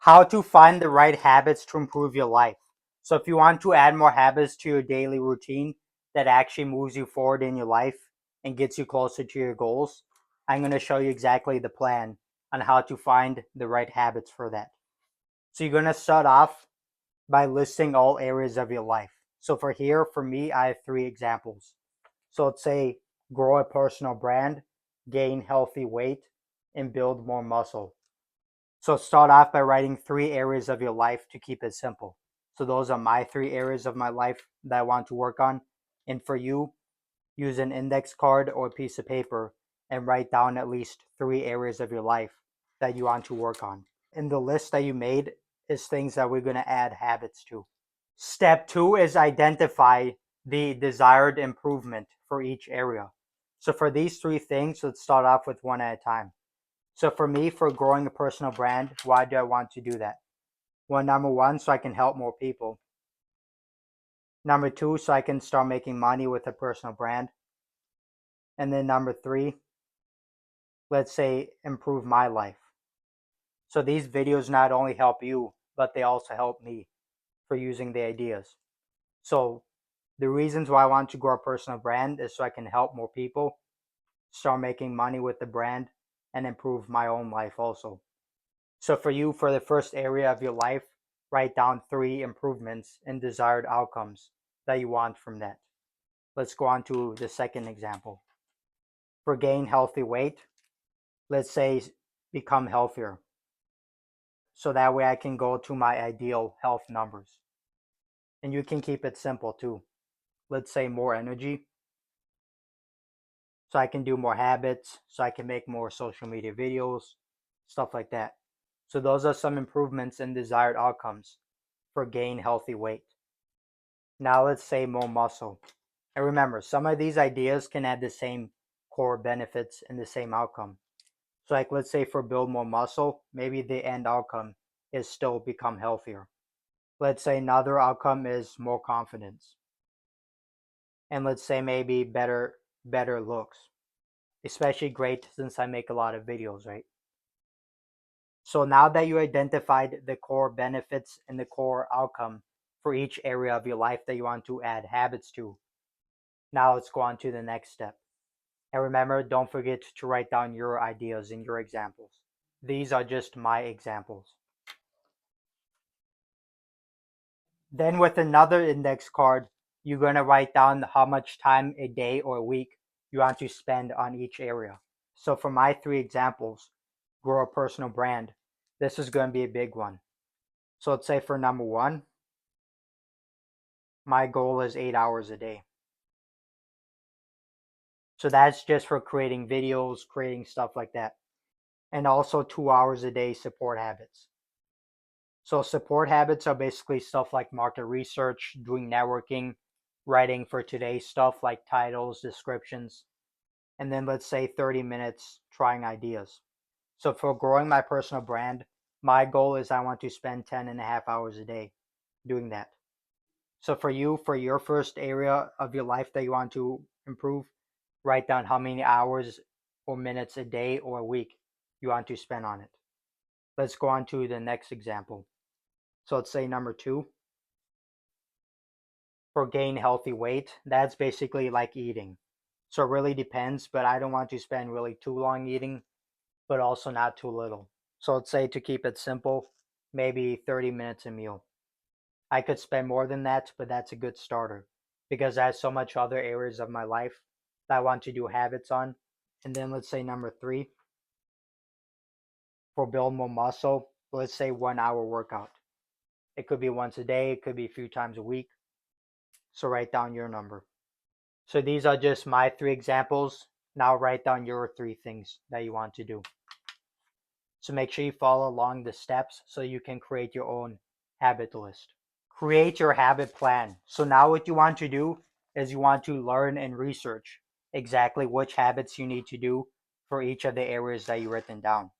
How to find the right habits to improve your life. So if you want to add more habits to your daily routine that actually moves you forward in your life and gets you closer to your goals, I'm going to show you exactly the plan on how to find the right habits for that. So you're going to start off by listing all areas of your life. So for me, I have three examples. So let's say grow a personal brand, gain healthy weight, and build more muscle. So start off by writing three areas of your life to keep it simple. So those are my three areas of my life that I want to work on. And for you, use an index card or a piece of paper and write down at least three areas of your life that you want to work on. And the list that you made is things that we're going to add habits to. Step two is identify the desired improvement for each area. So for these three things, let's start off with one at a time. So for me, for growing a personal brand, why do I want to do that? Well, number one, so I can help more people. Number two, so I can start making money with a personal brand. And then number three, let's say improve my life. So these videos not only help you, but they also help me for using the ideas. So the reasons why I want to grow a personal brand is so I can help more people, start making money with the brand, and improve my own life also. So for you, for the first area of your life, write down three improvements and desired outcomes that you want from that. Let's go on to the second example. For gain healthy weight, let's say become healthier. So that way I can go to my ideal health numbers. And you can keep it simple too. Let's say more energy, so I can do more habits, so I can make more social media videos, stuff like that. So those are some improvements and desired outcomes for gain healthy weight. Now let's say more muscle. And remember, some of these ideas can have the same core benefits and the same outcome. So like let's say for build more muscle, maybe the end outcome is still become healthier. Let's say another outcome is more confidence. And let's say maybe better looks. Especially great since I make a lot of videos, right? So now that you identified the core benefits and the core outcome for each area of your life that you want to add habits to, now let's go on to the next step. And remember, don't forget to write down your ideas and your examples. These are just my examples. Then with another index card, you're going to write down how much time a day or a week you want to spend on each area. So for my three examples, grow a personal brand, this is going to be a big one. So let's say for number one, my goal is 8 hours a day. So that's just for creating videos, creating stuff like that. And also 2 hours a day support habits. So support habits are basically stuff like market research, doing networking, writing for today's stuff like titles, descriptions, and then let's say 30 minutes trying ideas. So for growing my personal brand, my goal is I want to spend 10 and a half hours a day doing that. So for you, for your first area of your life that you want to improve, write down how many hours or minutes a day or a week you want to spend on it. Let's go on to the next example. So let's say number two, for gain healthy weight, that's basically like eating. So it really depends, but I don't want to spend really too long eating, but also not too little. So let's say to keep it simple, maybe 30 minutes a meal. I could spend more than that, but that's a good starter because I have so much other areas of my life that I want to do habits on. And then let's say number three, for build more muscle, let's say 1 hour workout. It could be once a day, it could be a few times a week. So write down your number. So these are just my three examples. Now write down your three things that you want to do. So make sure you follow along the steps so you can create your own habit list. Create your habit plan. So now what you want to do is you want to learn and research exactly which habits you need to do for each of the areas that you've written down.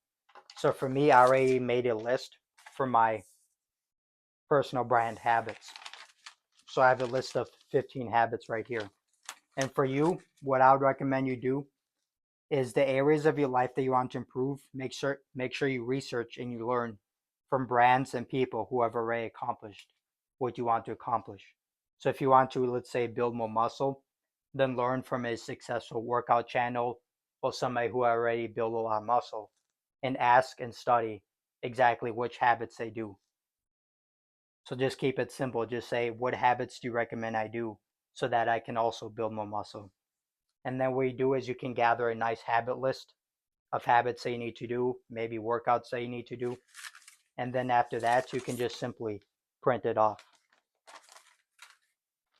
So for me, I already made a list for my personal brand habits. So I have a list of 15 habits right here. And for you, what I would recommend you do is the areas of your life that you want to improve, make sure you research and you learn from brands and people who have already accomplished what you want to accomplish. So if you want to, let's say, build more muscle, then learn from a successful workout channel or somebody who already built a lot of muscle and ask and study exactly which habits they do. So just keep it simple. Just say, what habits do you recommend I do so that I can also build more muscle? And then what you do is you can gather a nice habit list of habits that you need to do, maybe workouts that you need to do. And then after that, you can just simply print it off.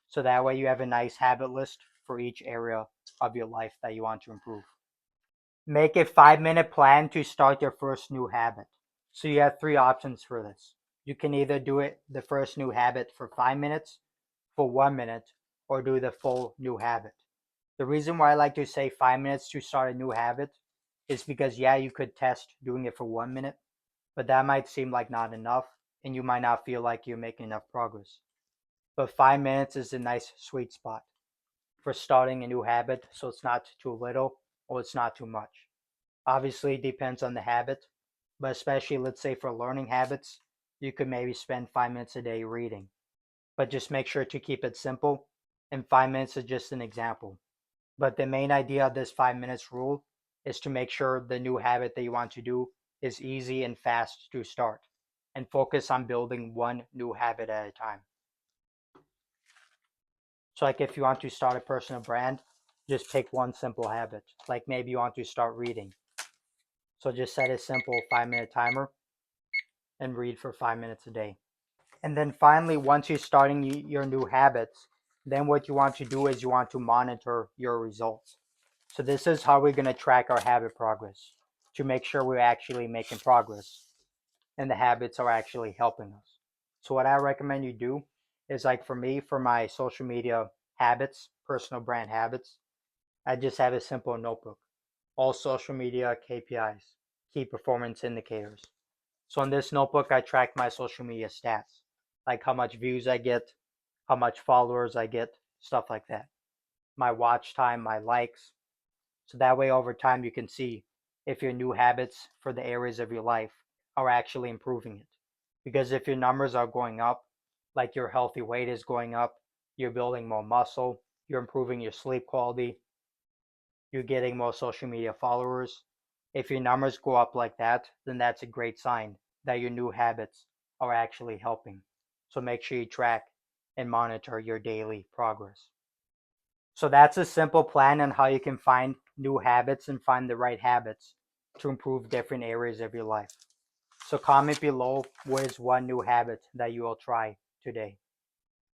So that way you have a nice habit list for each area of your life that you want to improve. Make a 5-minute plan to start your first new habit. So you have 3 options for this. You can either do it the first new habit for 5 minutes, for 1 minute, or do the full new habit. The reason why I like to say 5 minutes to start a new habit is because, yeah, you could test doing it for 1 minute, but that might seem like not enough, and you might not feel like you're making enough progress. But 5 minutes is a nice sweet spot for starting a new habit, so it's not too little or it's not too much. Obviously, it depends on the habit, but especially, let's say, for learning habits, you could maybe spend 5 minutes a day reading. But just make sure to keep it simple, and 5 minutes is just an example. But the main idea of this 5 minutes rule is to make sure the new habit that you want to do is easy and fast to start, and focus on building one new habit at a time. So like if you want to start a personal brand, just pick one simple habit. Like maybe you want to start reading. So just set a simple 5-minute timer and read for 5 minutes a day. And then finally, once you're starting your new habits, then what you want to do is you want to monitor your results. So this is how we're going to track our habit progress to make sure we're actually making progress and the habits are actually helping us. So what I recommend you do is, like for me, for my social media habits, personal brand habits, I just have a simple notebook. All social media KPIs, key performance indicators. So in this notebook, I track my social media stats, like how much views I get, how much followers I get, stuff like that. My watch time, my likes. So that way over time you can see if your new habits for the areas of your life are actually improving it. Because if your numbers are going up, like your healthy weight is going up, you're building more muscle, you're improving your sleep quality, you're getting more social media followers. If your numbers go up like that, then that's a great sign that your new habits are actually helping. So make sure you track and monitor your daily progress. So that's a simple plan on how you can find new habits and find the right habits to improve different areas of your life. So comment below what is one new habit that you will try today.